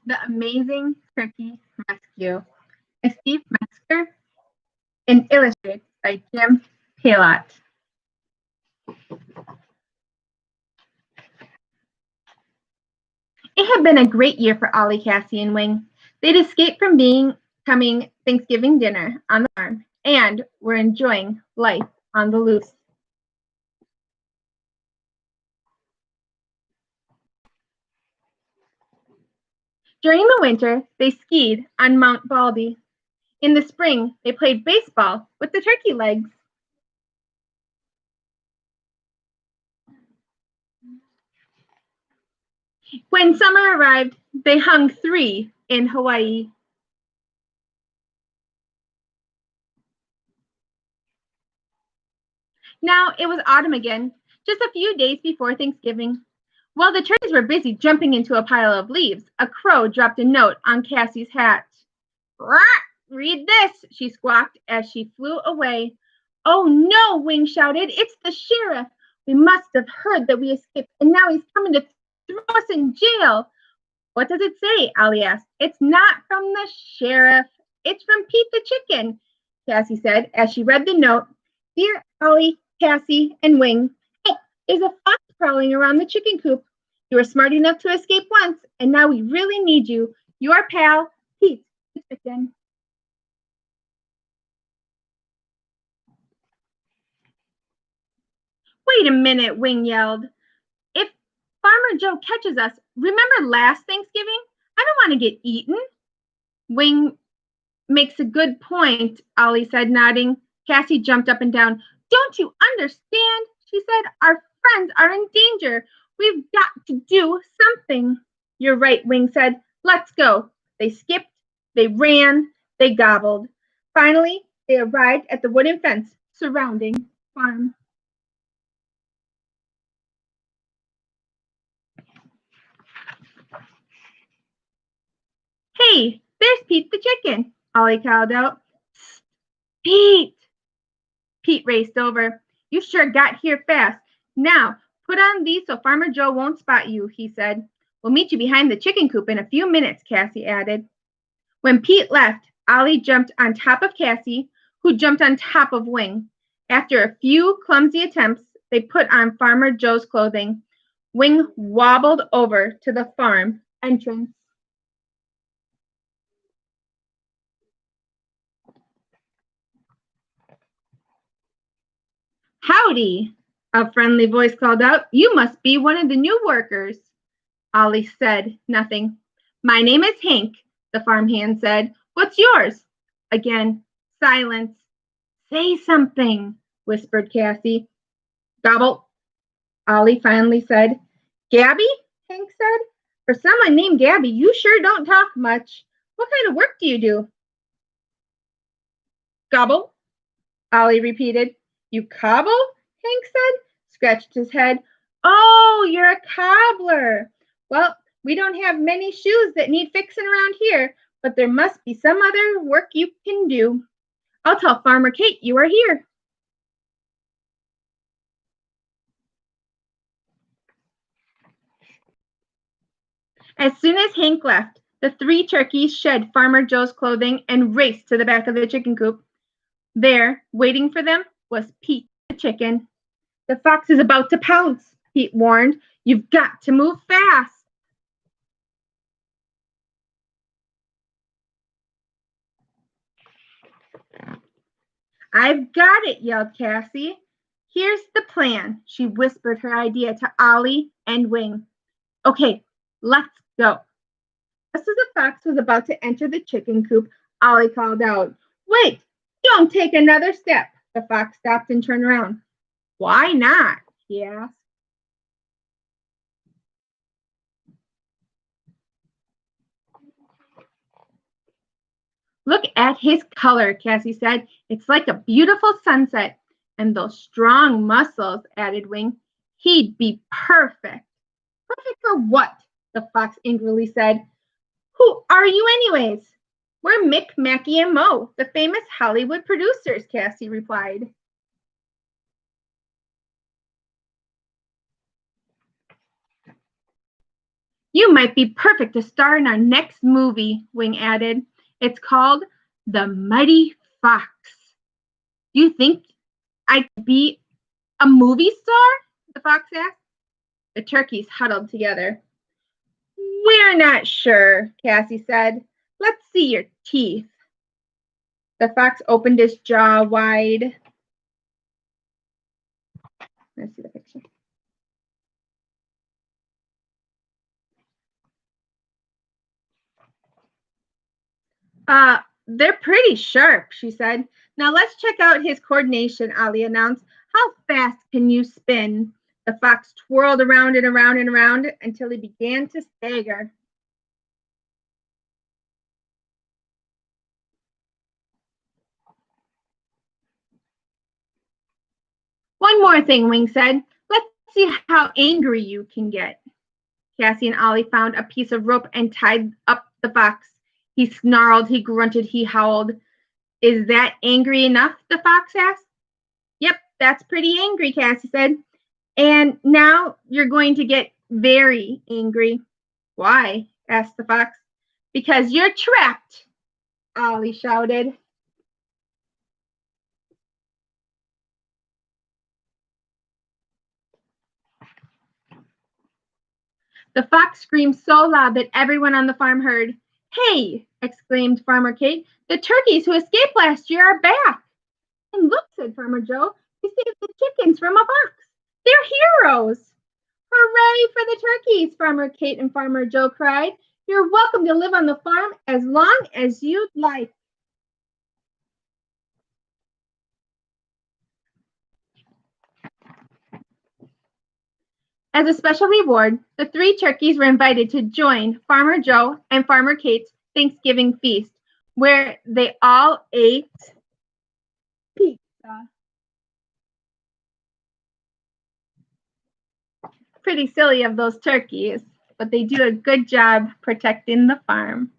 The Amazing Turkey Rescue by Steve Metzger and illustrated by Jim Palott. It had been a great year for Ollie, Cassie, and Wing. They'd escaped from coming Thanksgiving dinner on the farm and were enjoying life on the loose. During the winter, they skied on Mount Baldy. In the spring, they played baseball with the turkey legs. When summer arrived, they hung 3 in Hawaii. Now it was autumn again, just a few days before Thanksgiving. While the turkeys were busy jumping into a pile of leaves, a crow dropped a note on Cassie's hat. "Rah! Read this," she squawked as she flew away. "Oh no," Wing shouted, "it's the sheriff. We must have heard that we escaped, and now he's coming to throw us in jail." "What does it say?" Ollie asked. "It's not from the sheriff. It's from Pete the chicken," Cassie said as she read the note. "Dear Ollie, Cassie, and Wing, hey, there's a fox prowling around the chicken coop. You were smart enough to escape once, and now we really need you. Your pal, Pete the chicken." "Wait a minute," Wing yelled. "If Farmer Joe catches us, remember last Thanksgiving? I don't want to get eaten." "Wing makes a good point," Ollie said, nodding. Cassie jumped up and down. "Don't you understand?" she said. "Our friends are in danger. We've got to do something." "You're right," Wing said. "Let's go." They skipped, they ran, they gobbled. Finally, they arrived at the wooden fence surrounding the farm. "Hey, there's Pete the chicken," Ollie called out. "Pete!" Pete raced over. "You sure got here fast. Now, put on these so Farmer Joe won't spot you," he said. "We'll meet you behind the chicken coop in a few minutes," Cassie added. When Pete left, Ollie jumped on top of Cassie, who jumped on top of Wing. After a few clumsy attempts, they put on Farmer Joe's clothing. Wing wobbled over to the farm entrance. "Howdy," a friendly voice called out. "You must be one of the new workers." Ollie said nothing. "My name is Hank," the farmhand said. "What's yours?" Again, silence. "Say something," whispered Cassie. "Gobble," Ollie finally said. "Gabby?" Hank said. "For someone named Gabby, you sure don't talk much. What kind of work do you do?" "Gobble," Ollie repeated. "You cobble?" Hank said, scratched his head. "Oh, you're a cobbler. Well, we don't have many shoes that need fixing around here, but there must be some other work you can do. I'll tell Farmer Kate you are here." As soon as Hank left, the 3 turkeys shed Farmer Joe's clothing and raced to the back of the chicken coop. There, waiting for them, was Pete the chicken. "The fox is about to pounce," Pete warned. "You've got to move fast." "I've got it," yelled Cassie. "Here's the plan." She whispered her idea to Ollie and Wing. "Okay, let's go." Just as the fox was about to enter the chicken coop, Ollie called out, "Wait, don't take another step." The fox stopped and turned around. "Why not?" he asked. "Look at his color," Cassie said. "It's like a beautiful sunset. And those strong muscles," added Wing. "He'd be perfect." "Perfect for what?" the fox angrily said. "Who are you anyways?" "We're Mick, Mackie, and Mo, the famous Hollywood producers," Cassie replied. You might be perfect to star in our next movie, Wing added. It's called The Mighty Fox. Do you think I could be a movie star? The fox asked. The turkeys huddled together. We're not sure, Cassie said. Let's see your teeth. The fox opened his jaw wide. Let's see the picture. They're pretty sharp, she said. Now let's check out his coordination, Ollie announced. How fast can you spin? The fox twirled around and around and around until he began to stagger. One more thing, Wing said. Let's see how angry you can get. Cassie and Ollie found a piece of rope and tied up the fox. He snarled, he grunted, he howled. Is that angry enough? The fox asked. Yep, that's pretty angry, Cassie said. And now you're going to get very angry. Why? Asked the fox. Because you're trapped, Ollie shouted. The fox screamed so loud that everyone on the farm heard. Hey, exclaimed Farmer Kate, the turkeys who escaped last year are back. And look, said Farmer Joe, we saved the chickens from a fox. They're heroes. Hooray for the turkeys, Farmer Kate and Farmer Joe cried. You're welcome to live on the farm as long as you'd like. As a special reward, the 3 turkeys were invited to join Farmer Joe and Farmer Kate's Thanksgiving feast, where they all ate pizza. Pretty silly of those turkeys, but they do a good job protecting the farm.